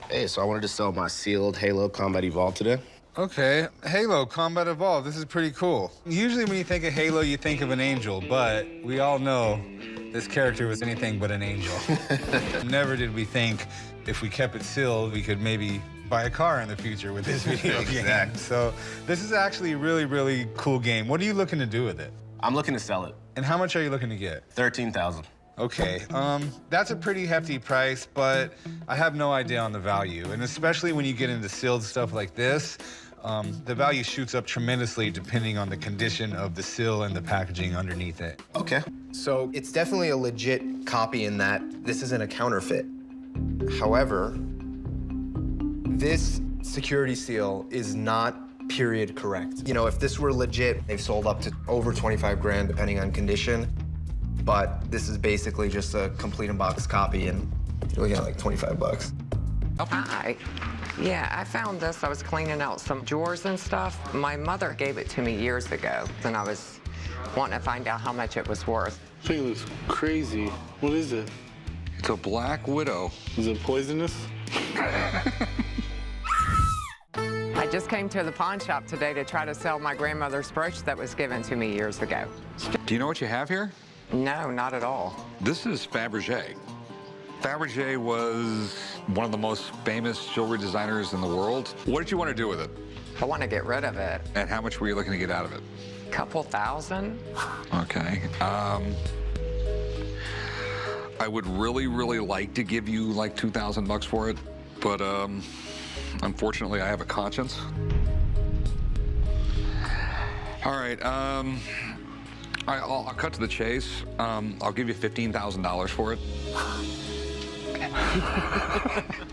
Hey, so I wanted to sell my sealed Halo Combat Evolved today. Okay, Halo Combat Evolved. This is pretty cool. Usually when you think of Halo, you think of an angel, but we all know this character was anything but an angel. Never did we think if we kept it sealed, we could maybe buy a car in the future with this video game. So this is actually a really, really cool game. What are you looking to do with it? I'm looking to sell it. And how much are you looking to get? 13,000. Okay, that's a pretty hefty price, but I have no idea on the value. And especially when you get into sealed stuff like this, the value shoots up tremendously depending on the condition of the seal and the packaging underneath it. Okay. So it's definitely a legit copy in that this isn't a counterfeit. However, this security seal is not period correct. You know, if this were legit, they've sold up to over 25 grand depending on condition. But this is basically just a complete in-box copy, and you're looking at like 25 bucks. Hi. Yeah, I found this. I was cleaning out some drawers and stuff. My mother gave it to me years ago, and I was wanting to find out how much it was worth. This thing looks crazy. What is it? It's a Black Widow. Is it poisonous? I just came to the pawn shop today to try to sell my grandmother's brooch that was given to me years ago. Do you know what you have here? No, not at all. This is Fabergé. Fabergé was one of the most famous jewelry designers in the world. What did you want to do with it? I want to get rid of it. And how much were you looking to get out of it? Couple thousand? Okay. I would really, really like to give you like 2,000 bucks for it, but unfortunately, I have a conscience. All right. I'll cut to the chase. I'll give you $15,000 for it.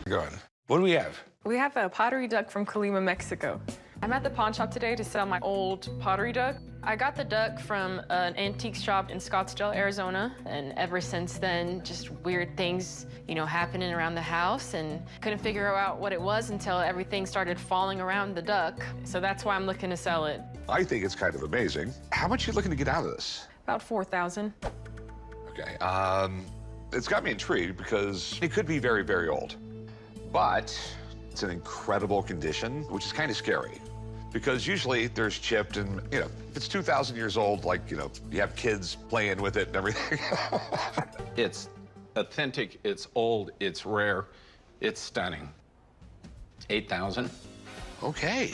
Go on. What do we have? We have a pottery duck from Colima, Mexico. I'm at the pawn shop today to sell my old pottery duck. I got the duck from an antique shop in Scottsdale, Arizona, and ever since then, just weird things, you know, happening around the house, and couldn't figure out what it was until everything started falling around the duck. So that's why I'm looking to sell it. I think it's kind of amazing. How much are you looking to get out of this? About 4,000. Okay. It's got me intrigued because it could be very, very old. But it's in incredible condition, which is kind of scary. Because usually there's chipped and, you know, if it's 2,000 years old, like, you know, you have kids playing with it and everything. It's authentic, it's old, it's rare, it's stunning. 8,000. Okay.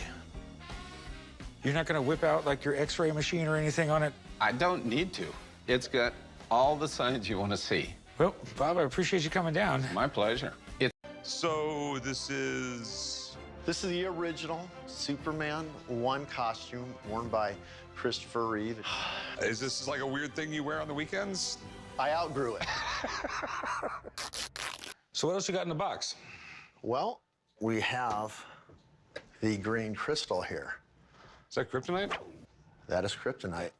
You're not going to whip out, like, your X-ray machine or anything on it? I don't need to. It's got all the signs you want to see. Well, Bob, I appreciate you coming down. My pleasure. So this is... This is the original Superman 1 costume worn by Christopher Reeve. Is this like a weird thing you wear on the weekends? I outgrew it. So what else you got in the box? Well, we have the green crystal here. Is that kryptonite? That is kryptonite.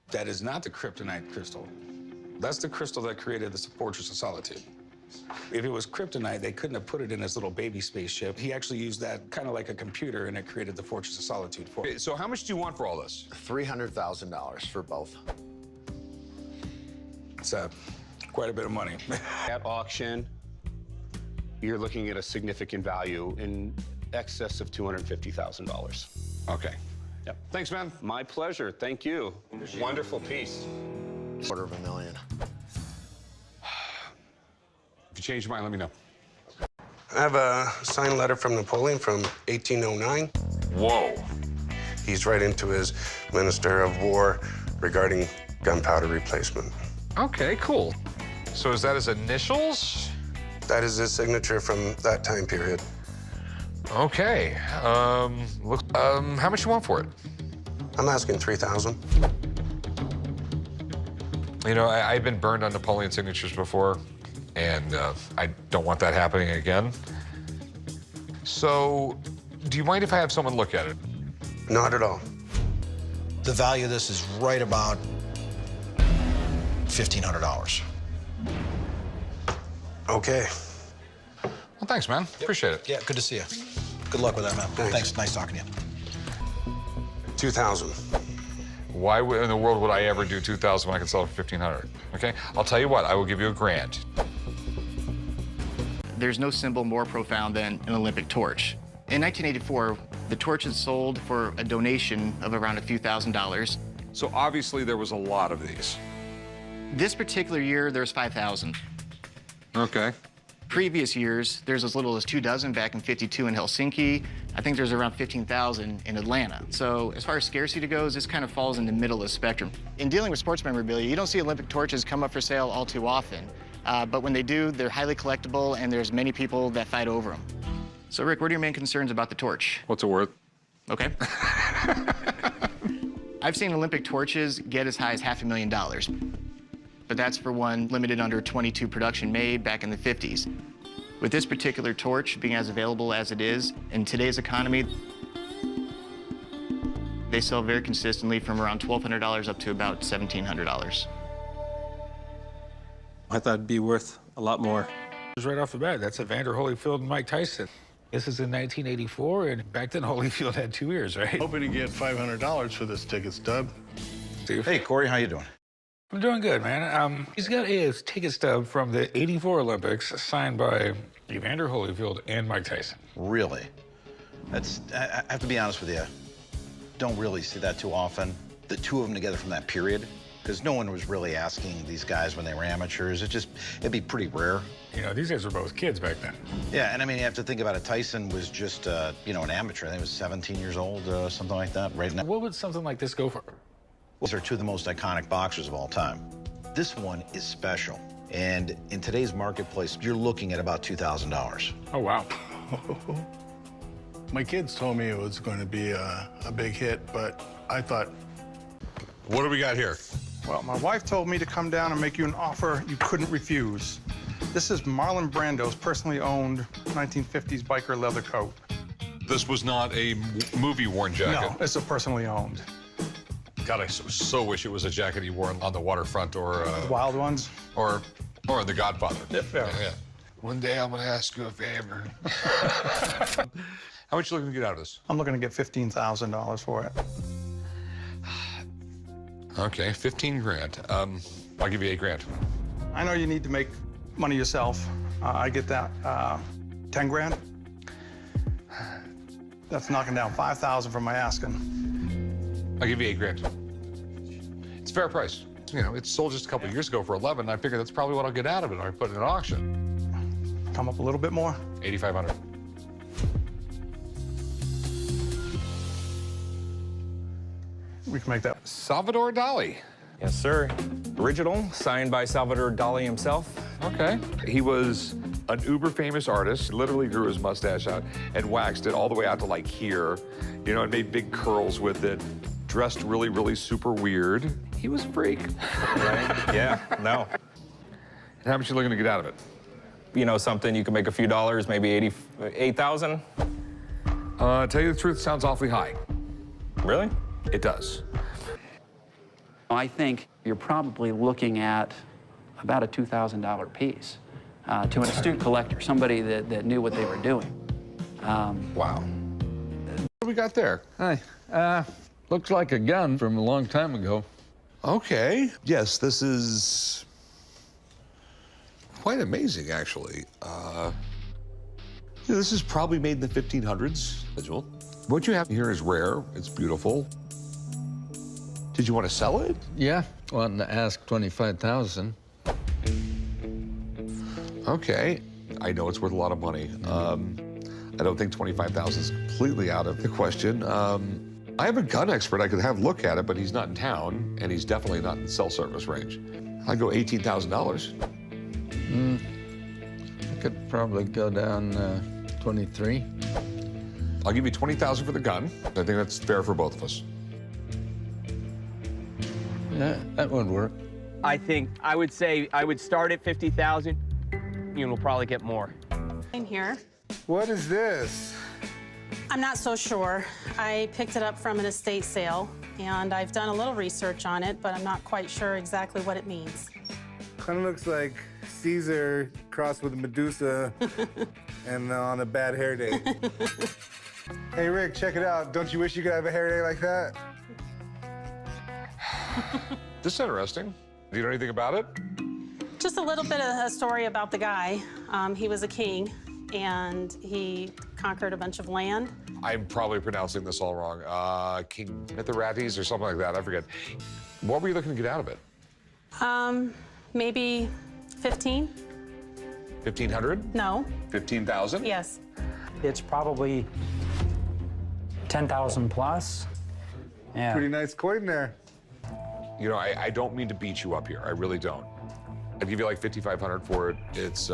That is not the kryptonite crystal. That's the crystal that created the Fortress of Solitude. If it was kryptonite, they couldn't have put it in his little baby spaceship. He actually used that kind of like a computer, and it created the Fortress of Solitude for Okay, so how much do you want for all this? $300,000 for both. It's quite a bit of money. At auction, you're looking at a significant value in excess of $250,000. Okay. Yep. Thanks, man. My pleasure. Thank you. Wonderful piece. $250,000. If you change your mind, let me know. I have a signed letter from Napoleon from 1809. Whoa. He's writing to his Minister of War regarding gunpowder replacement. Okay, cool. So is that his initials? That is his signature from that time period. Okay. How much you want for it? I'm asking $3,000. You know, I've been burned on Napoleon signatures before, and I don't want that happening again. So, do you mind if I have someone look at it? Not at all. The value of this is right about $1,500. Okay. Well, thanks, man. Appreciate it. Yeah, good to see you. Good luck with that, man. Thanks. Nice talking to you. 2,000. Why in the world would I ever do 2,000 when I can sell it for 1,500? Okay, I'll tell you what. I will give you $1,000. there's no symbol more profound than an Olympic torch. In 1984, the torch is sold for a donation of around a few $1,000s. So obviously there was a lot of these. This particular year, there's 5,000. Okay. Previous years, there's as little as 2 dozen back in '52 in Helsinki. I think there's around 15,000 in Atlanta. So as far as scarcity goes, this kind of falls in the middle of the spectrum. In dealing with sports memorabilia, you don't see Olympic torches come up for sale all too often. But when they do, they're highly collectible, and there's many people that fight over them. So, Rick, what are your main concerns about the torch? What's it worth? Okay. I've seen Olympic torches get as high as $500,000. But that's for one limited under 22 production made back in the 50s. With this particular torch being as available as it is, in today's economy, they sell very consistently from around $1,200 up to about $1,700. I thought it'd be worth a lot more. Right off the bat, that's Evander Holyfield and Mike Tyson. This is in 1984, and back then Holyfield had 2 ears, right? Hoping to get $500 for this ticket stub. Hey, Corey, how you doing? I'm doing good, man. He's got a ticket stub from the '84 Olympics signed by Evander Holyfield and Mike Tyson. Really? I have to be honest with you, don't really see that too often. The two of them together from that period, because no one was really asking these guys when they were amateurs. It'd be pretty rare. You know, these guys were both kids back then. Yeah, and I mean, you have to think about it. Tyson was just, you know, an amateur. I think he was 17 years old, something like that, right now. What would something like this go for? These are two of the most iconic boxers of all time. This one is special. And in today's marketplace, you're looking at about $2,000. Oh, wow. My kids told me it was going to be a big hit, but I thought... What do we got here? Well, my wife told me to come down and make you an offer you couldn't refuse. This is Marlon Brando's personally owned 1950s biker leather coat. This was not a movie-worn jacket. No, it's a personally owned. God, I so wish it was a jacket he wore on the waterfront or... Wild Ones? Or The Godfather. Yeah. One day I'm gonna ask you a favor. How much are you looking to get out of this? I'm looking to get $15,000 for it. Okay, 15 grand. I'll give you 8 grand. I know you need to make money yourself. I get that. 10 grand? That's knocking down 5,000 from my asking. I'll give you 8 grand. It's a fair price. You know, it sold just a couple years ago for 11. I figure that's probably what I'll get out of it. I put it in an auction. Come up a little bit more? 8,500. We can make that. Salvador Dali. Yes, sir. Original, signed by Salvador Dali himself. Okay. He was an uber famous artist, literally grew his mustache out and waxed it all the way out to like here, you know, and made big curls with it, dressed really, really super weird. He was a freak. Right? Yeah, no. And how much you looking to get out of it? You know, something you can make a few dollars, maybe 8,000. Tell you the truth, sounds awfully high. Really? It does. I think you're probably looking at about a $2,000 piece to an astute collector, somebody that knew what they were doing. Wow. What do we got there? Hi. Looks like a gun from a long time ago. Okay. Yes, this is quite amazing, actually. This is probably made in the 1500s. What you have here is rare. It's beautiful. Did you want to sell it? Yeah, wanting to ask 25,000. Okay. I know it's worth a lot of money. I don't think 25,000 is completely out of the question. I have a gun expert I could have look at it, but he's not in town, and he's definitely not in cell service range. I'd go $18,000. I could probably go down 23. I'll give you 20,000 for the gun. I think that's fair for both of us. Yeah, that would work. I think I would say I would start at 50,000. You will probably get more. In here. What is this? I'm not so sure. I picked it up from an estate sale, and I've done a little research on it, but I'm not quite sure exactly what it means. Kind of looks like Caesar crossed with Medusa and on a bad hair day. Hey, Rick, check it out. Don't you wish you could have a hair day like that? This is interesting. Do you know anything about it? Just just a little bit of a story about the guy. He was a king, and he conquered a bunch of land. I'm probably pronouncing this all wrong. King Mithridates or something like that. I forget. What were you looking to get out of it? Maybe 15? 1,500? No. 15,000? Yes. It's probably 10,000 plus. Yeah. Pretty nice coin there. You know, I don't mean to beat you up here. I really don't. I'd give you like 5,500 for it. It's